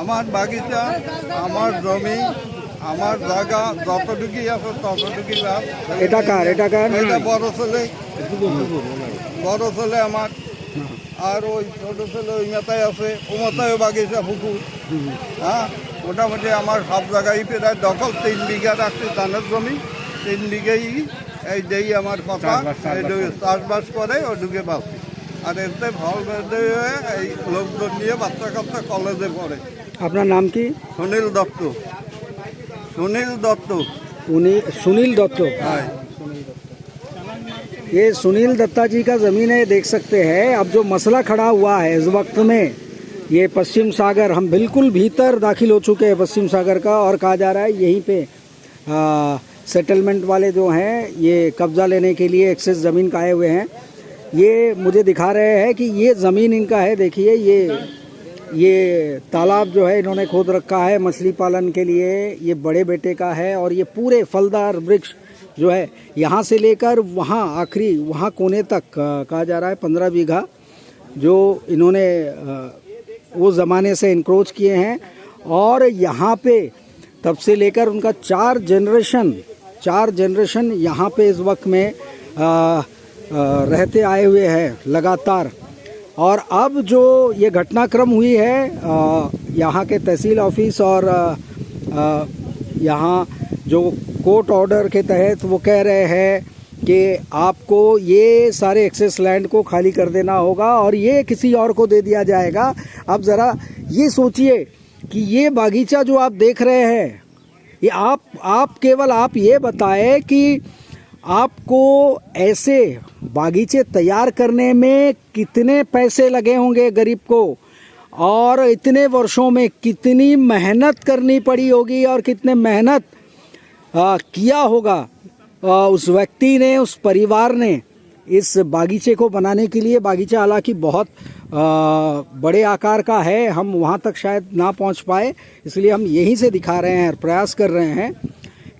আমার বাগিচা, আমার জমি, আমার জায়গা যতটুকুই আছে ততটুকুই লাভ। এটা কার? এটা কার? এটা বড় ছেলে আমার, আর ওই ছোট ছেলে ওই মাথায় আছে, ও মাথায় বাগিচা পুকুর। হ্যাঁ, মোটামুটি আমার সব জায়গায় প্রায় দখল 3 বিঘা রাখছি ধানের জমি, 3 বিঘাই এই দেই আমার কথা, চাষবাস করে ওদিকে বাঁচি। আর এতে ফল বেঁধে এই লোকজন নিয়ে বাচ্চা কাচ্চা কলেজে পড়ে। আপনার নাম কি? সুনীল দত্ত। सुनील दत्त। सुनील दत्त। हाँ, ये सुनील दत्ता जी का ज़मीन है, देख सकते हैं। अब जो मसला खड़ा हुआ है इस वक्त में, ये पश्चिम सागर, हम बिल्कुल भीतर दाखिल हो चुके हैं पश्चिम सागर का, और कहा जा रहा है यहीं पे सेटलमेंट वाले जो हैं ये कब्ज़ा लेने के लिए एक्सेस ज़मीन का आए हुए हैं। ये मुझे दिखा रहे हैं कि ये ज़मीन इनका है। देखिए ये तालाब जो है इन्होंने खोद रखा है मछली पालन के लिए, ये बड़े बेटे का है। और ये पूरे फलदार वृक्ष जो है यहाँ से लेकर वहाँ आखिरी वहाँ कोने तक कहा जा रहा है 15 बीघा जो इन्होंने वो ज़माने से इंक्रोच किए हैं। और यहाँ पे तब से लेकर उनका 4 जनरेशन यहाँ पे इस वक्त में रहते आए हुए हैं लगातार। और अब जो ये घटनाक्रम हुई है, यहाँ के तहसील ऑफिस और यहाँ जो कोर्ट ऑर्डर के तहत वो कह रहे हैं कि आपको ये सारे एक्सेस लैंड को खाली कर देना होगा और ये किसी और को दे दिया जाएगा। अब ज़रा ये सोचिए कि ये बागीचा जो आप देख रहे हैं, ये आप केवल आप ये बताएं कि आपको ऐसे बागीचे तैयार करने में कितने पैसे लगे होंगे गरीब को, और इतने वर्षों में कितनी मेहनत करनी पड़ी होगी और कितने मेहनत किया होगा उस व्यक्ति ने, उस परिवार ने इस बागीचे को बनाने के लिए। बागीचा हालांकि बहुत बड़े आकार का है, हम वहाँ तक शायद ना पहुँच पाए, इसलिए हम यहीं से दिखा रहे हैं और प्रयास कर रहे हैं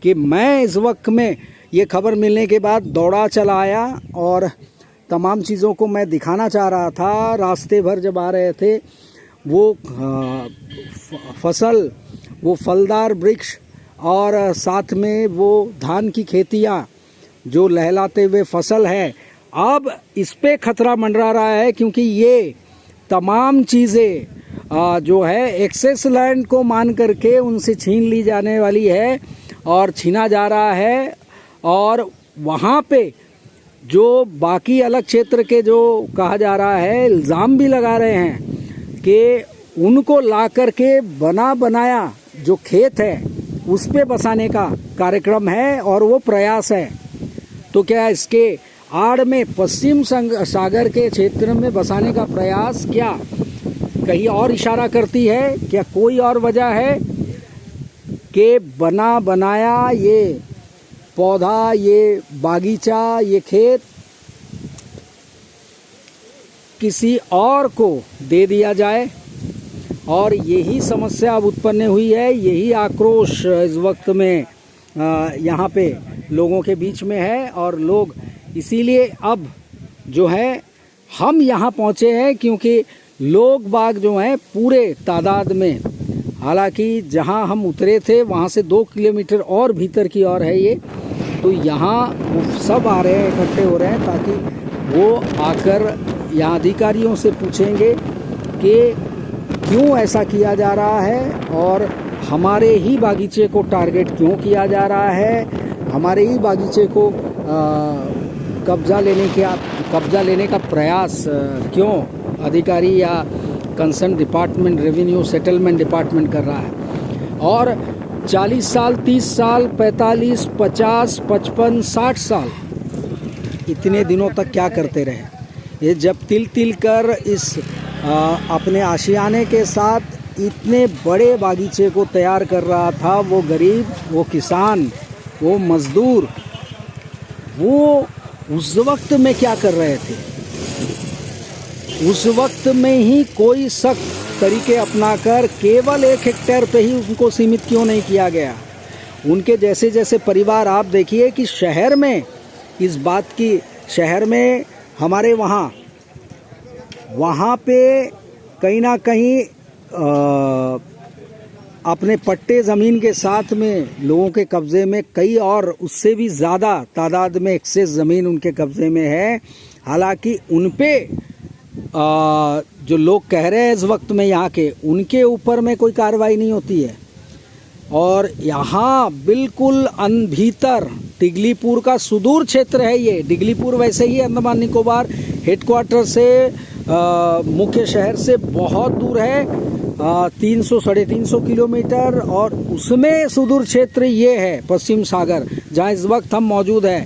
कि मैं इस वक्त में ये खबर मिलने के बाद दौड़ा चला आया और तमाम चीज़ों को मैं दिखाना चाह रहा था। रास्ते भर जब आ रहे थे वो फसल, वो फलदार वृक्ष और साथ में वो धान की खेतियाँ जो लहलाते हुए फसल है, अब इस पे खतरा मंडरा रहा है, क्योंकि ये तमाम चीज़ें जो है एक्सेस लैंड को मान करके उनसे छीन ली जाने वाली है और छीना जा रहा है। और वहाँ पे जो बाकी अलग क्षेत्र के जो कहा जा रहा है, इल्ज़ाम भी लगा रहे हैं कि उनको ला करके बनाया जो खेत है उस पे बसाने का कार्यक्रम है और वो प्रयास है। तो क्या इसके आड़ में पश्चिम सागर के क्षेत्र में बसाने का प्रयास क्या कहीं और इशारा करती है? क्या कोई और वजह है कि बनाया ये पौधा, ये बागीचा, ये खेत किसी और को दे दिया जाए? और यही समस्या अब उत्पन्न हुई है, यही आक्रोश इस वक्त में यहाँ पे लोगों के बीच में है। और लोग इसीलिए अब जो है हम यहाँ पहुँचे हैं क्योंकि लोग बाग जो हैं पूरे तादाद में, हालांकि जहाँ हम उतरे थे वहाँ से 2 किलोमीटर और भीतर की ओर है ये, तो यहाँ वो सब आ रहे हैं, इकट्ठे हो रहे हैं ताकि वो आकर यहाँ अधिकारियों से पूछेंगे कि क्यों ऐसा किया जा रहा है और हमारे ही बागीचे को टारगेट क्यों किया जा रहा है, हमारे ही बागीचे को कब्ज़ा लेने का प्रयास क्यों अधिकारी या concern department, revenue settlement department कर रहा है। और 40 साल, 30 साल, 45, 50, 55, 60 साल इतने दिनों तक क्या करते रहे? ये जब तिल कर इस अपने आशियाने के साथ इतने बड़े बागीचे को तैयार कर रहा था, वो गरीब, वो किसान, वो मज़दूर, वो उस वक्त में क्या कर रहे थे? उस वक्त में ही कोई सख्त तरीके अपनाकर केवल 1 हेक्टेयर पे ही उनको सीमित क्यों नहीं किया गया? उनके जैसे जैसे परिवार, आप देखिए कि शहर में इस बात की, शहर में हमारे वहाँ पे कहीं ना कहीं अपने पट्टे ज़मीन के साथ में लोगों के कब्ज़े में कई और उससे भी ज़्यादा तादाद में एक्सेस ज़मीन उनके कब्ज़े में है। हालांकि उन पे जो लोग कह रहे हैं इस वक्त में यहाँ के, उनके ऊपर में कोई कार्रवाई नहीं होती है। और यहाँ बिल्कुल भीतर डिगलीपुर का सुदूर क्षेत्र है ये। डिगलीपुर वैसे ही अंडमान निकोबार हेडक्वार्टर से मुख्य शहर से बहुत दूर है, 300-350 किलोमीटर, और उसमें सुदूर क्षेत्र ये है पश्चिम सागर जहाँ इस वक्त हम मौजूद हैं।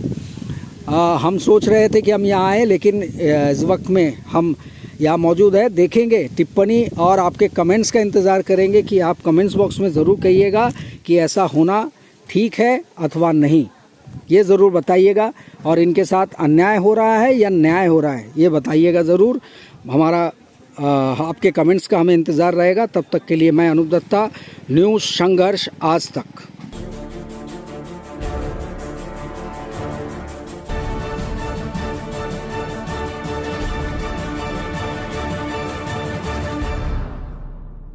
हम सोच रहे थे कि हम यहाँ आए, लेकिन इस वक्त में हम यहाँ मौजूद है। देखेंगे टिप्पणी और आपके कमेंट्स का इंतज़ार करेंगे कि आप कमेंट्स बॉक्स में ज़रूर कहिएगा कि ऐसा होना ठीक है अथवा नहीं, ये ज़रूर बताइएगा। और इनके साथ अन्याय हो रहा है या न्याय हो रहा है, ये बताइएगा ज़रूर। हमारा आपके कमेंट्स का हमें इंतज़ार रहेगा। तब तक के लिए मैं अनूप दत्ता, न्यूज़ संघर्ष आज तक।